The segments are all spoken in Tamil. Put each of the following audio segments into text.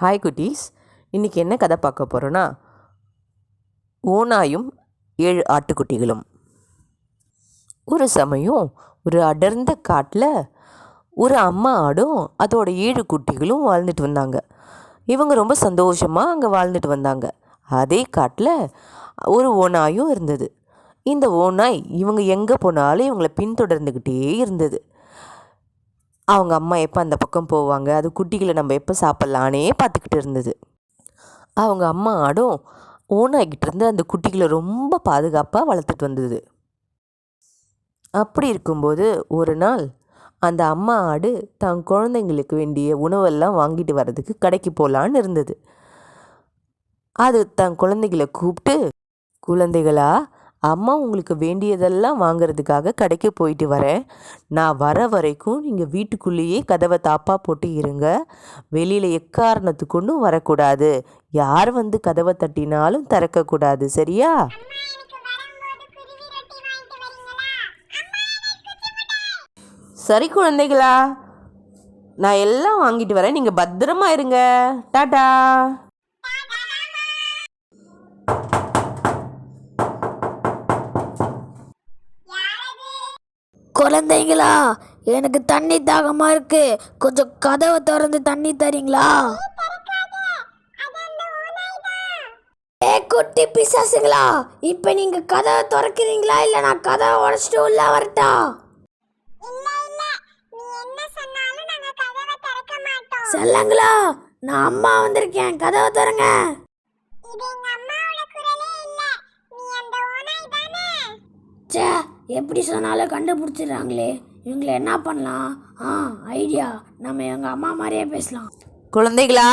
ஹாய் குட்டீஸ், இன்றைக்கி என்ன கதை பார்க்க போகிறோன்னா ஓநாயும் 7 ஆட்டுக்குட்டிகளும். ஒரு சமயம் ஒரு அடர்ந்த காட்டில் ஒரு அம்மா ஆடும் அதோட 7 குட்டிகளும் வாழ்ந்துட்டு வந்தாங்க. இவங்க ரொம்ப சந்தோஷமாக அங்கே வாழ்ந்துட்டு வந்தாங்க. அதே காட்டில் ஒரு ஓநாயும் இருந்தது. இந்த ஓநாய் இவங்க எங்கே போனாலும் இவங்களை பின்தொடர்ந்துக்கிட்டே இருந்தது. அவங்க அம்மா எப்போ அந்த பக்கம் போவாங்க, அது குட்டிகளை நம்ம எப்போ சாப்பிட்லானே பார்த்துக்கிட்டு இருந்தது. அவங்க அம்மா ஆடும் ஓநாய்கிட்டேருந்து அந்த குட்டிகளை ரொம்ப பாதுகாப்பாக வளர்த்துட்டு வந்தது. அப்படி இருக்கும்போது ஒரு நாள் அந்த அம்மா ஆடு தான் குழந்தைங்களுக்கு வேண்டிய உணவெல்லாம் வாங்கிட்டு வர்றதுக்கு கடைக்கு போகலான்னு இருந்தது. அது தன் குழந்தைகளை கூப்பிட்டு, குழந்தைகளா, அம்மா உங்களுக்கு வேண்டியதெல்லாம் வாங்கிறதுக்காக கடைக்கு போயிட்டு வரேன். நான் வர வரைக்கும் நீங்கள் வீட்டுக்குள்ளேயே கதவை தாப்பாக போட்டு இருங்க. வெளியில் எக்காரணத்துக்கு கொண்டும் வரக்கூடாது. யார் வந்து கதவை தட்டினாலும் திறக்கக்கூடாது, சரியா? சரி குழந்தைகளா, நான் எல்லாம் வாங்கிட்டு வரேன். நீங்கள் பத்திரமா இருங்க. டாடா. குழந்தைங்களா, எனக்கு தண்ணி தாகமாக இருக்கு. கொஞ்சம் கதவை திறந்து தண்ணி தரீங்களா? குட்டி பிசாசுங்களா, இப்போ நீங்க கதவை திறக்கிறீங்களா இல்லை நான் கதவை உடைச்சிட்டு உள்ள வரட்டா? செல்லங்களா, நான் அம்மா வந்திருக்கேன், கதவை திறங்க. சே, எப்படி சொன்னாலும் கண்டுபிடிச்சிடுறாங்களே, இவங்களை என்ன பண்ணலாம்? ஐடியா, நம்ம எங்கள் அம்மா மாதிரியே பேசலாம். குழந்தைகளா,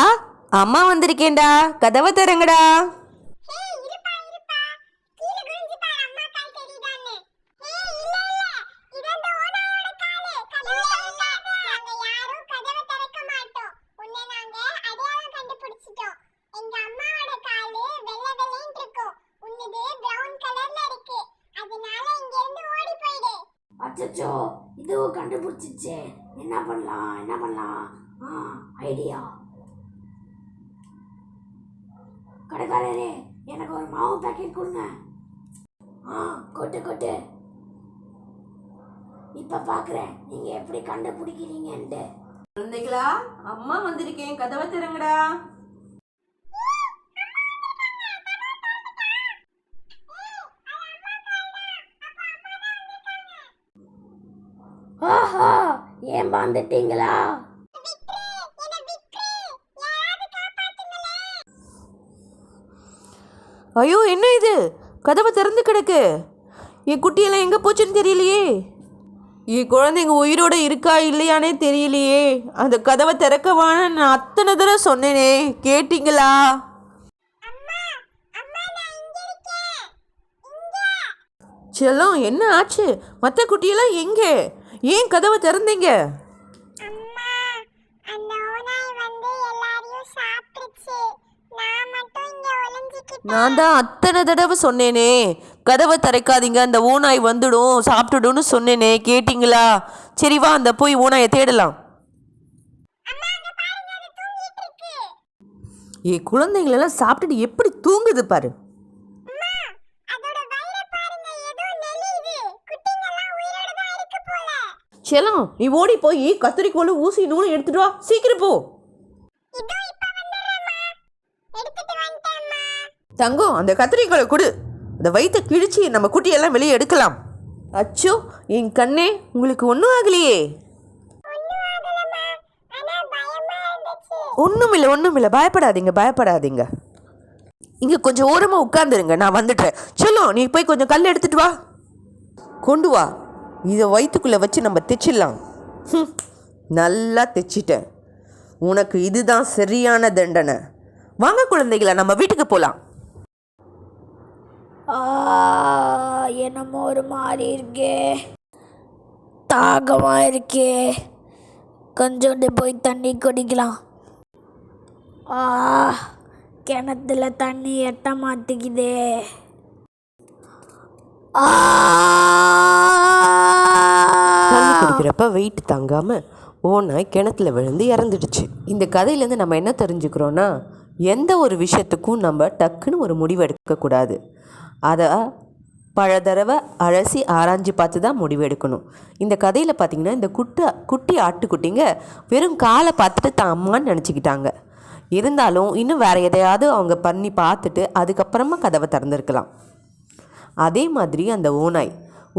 அம்மா வந்திருக்கேன்டா, கதவை திறங்கடா. அச்சோ, இதுவும் கண்டுபிடிச்சிச்சே. என்ன பண்ணலாம்? ஐடியா. கடைக்காரரே, எனக்கு ஒரு மாவு பேக்கெட் கொடுங்க. கொட்டு. இப்ப பாக்குறேன் நீங்க எப்படி கண்டுபிடிக்கிறீங்கன்ட்டு. குழந்தைகளா, அம்மா வந்திருக்கேன், கதவை திறங்கடா. ஆஹா, ஏன் வந்துட்டீங்களா? ஐயோ, என்ன இது? கதவை திறந்து கிடக்கு. என் குட்டியெல்லாம் எங்கே போச்சுன்னு தெரியலையே. என் குழந்தைங்க உயிரோடு இருக்கா இல்லையானே தெரியலையே. அந்த கதவை திறக்கவான்னு நான் அத்தனை தடவை சொன்னேனே, கேட்டீங்களா? செல்லம், என்ன ஆச்சு? மற்ற குட்டியெல்லாம் எங்கே? ஏன் கதவை திறந்தீங்க? நான் தான் அத்தனை தடவை சொன்னேனே, கதவை திறக்காதீங்க, அந்த ஓநாய் வந்துடும், சாப்பிட்டுடும்னு சொன்னேனே, கேட்டிங்களா? சரி வா, அந்த போய் ஓநாயை தேடலாம். என் குழந்தைங்களெல்லாம் சாப்பிட்டுட்டு எப்படி தூங்குது பாரு. செல்லம், நீ ஓடி போய் கத்திரிக்கோள், ஊசி, நூலும் எடுத்துட்டு வா, சீக்கிரம் போ. தங்கம், அந்த கத்திரிக்கோளை கொடு. அந்த வயிற்ற கிழிச்சு நம்ம குட்டியெல்லாம் வெளியே எடுக்கலாம். அச்சோ, என் கண்ணே, உங்களுக்கு ஒன்றும் ஆகலையே? ஒன்றுமில்லை, பயப்படாதீங்க. இங்கே கொஞ்சம் ஓரமாக உட்காந்துருங்க, நான் வந்துட்டேன். செல்லம், நீ போய் கொஞ்சம் கல் எடுத்துட்டு வா. கொண்டு வா, இதை வயிற்றுக்குள்ளே வச்சு நம்ம தைச்சிடலாம். நல்லா தைச்சிட்டேன். உனக்கு இதுதான் சரியான தண்டனை. வாங்க குழந்தைகளை, நம்ம வீட்டுக்கு போகலாம். என்னமோ ஒரு மாதிரி இருக்கே, தாகமாக இருக்கே. கொஞ்சோண்டு போய் தண்ணி குடிக்கலாம். கிணத்துல தண்ணி எட்ட மாட்டேங்குதே. தண்ணி குடிக்கிறப்ப வெயிட் தாங்காமல் ஓநாய் கிணத்துல விழுந்து இறந்துடுச்சு. இந்த கதையிலேருந்து நம்ம என்ன தெரிஞ்சுக்கிறோன்னா, எந்த ஒரு விஷயத்துக்கும் நம்ம டக்குன்னு ஒரு முடிவு எடுக்கக்கூடாது. அதை பல தடவை அலசி ஆராய்ஞ்சு பார்த்து தான் முடிவு எடுக்கணும். இந்த கதையில் பார்த்திங்கன்னா, இந்த குட்டி ஆட்டுக்குட்டிங்க வெறும் காலை பார்த்துட்டு தான் அம்மான்னு நினச்சிக்கிட்டாங்க. இருந்தாலும் இன்னும் வேறு எதையாவது அவங்க பண்ணி பார்த்துட்டு அதுக்கப்புறமா கதவை திறந்துருக்கலாம். அதே மாதிரி அந்த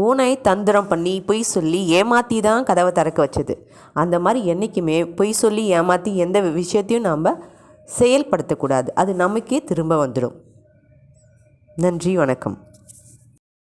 ஓநாய் தந்திரம் பண்ணி பொய் சொல்லி ஏமாற்றி தான் கதவை திறக்க வச்சது. அந்த மாதிரி என்றைக்குமே பொய் சொல்லி ஏமாற்றி எந்த விஷயத்தையும் நாம் செயல்படுத்தக்கூடாது. அது நமக்கே திரும்ப வந்துடும். நன்றி, வணக்கம்.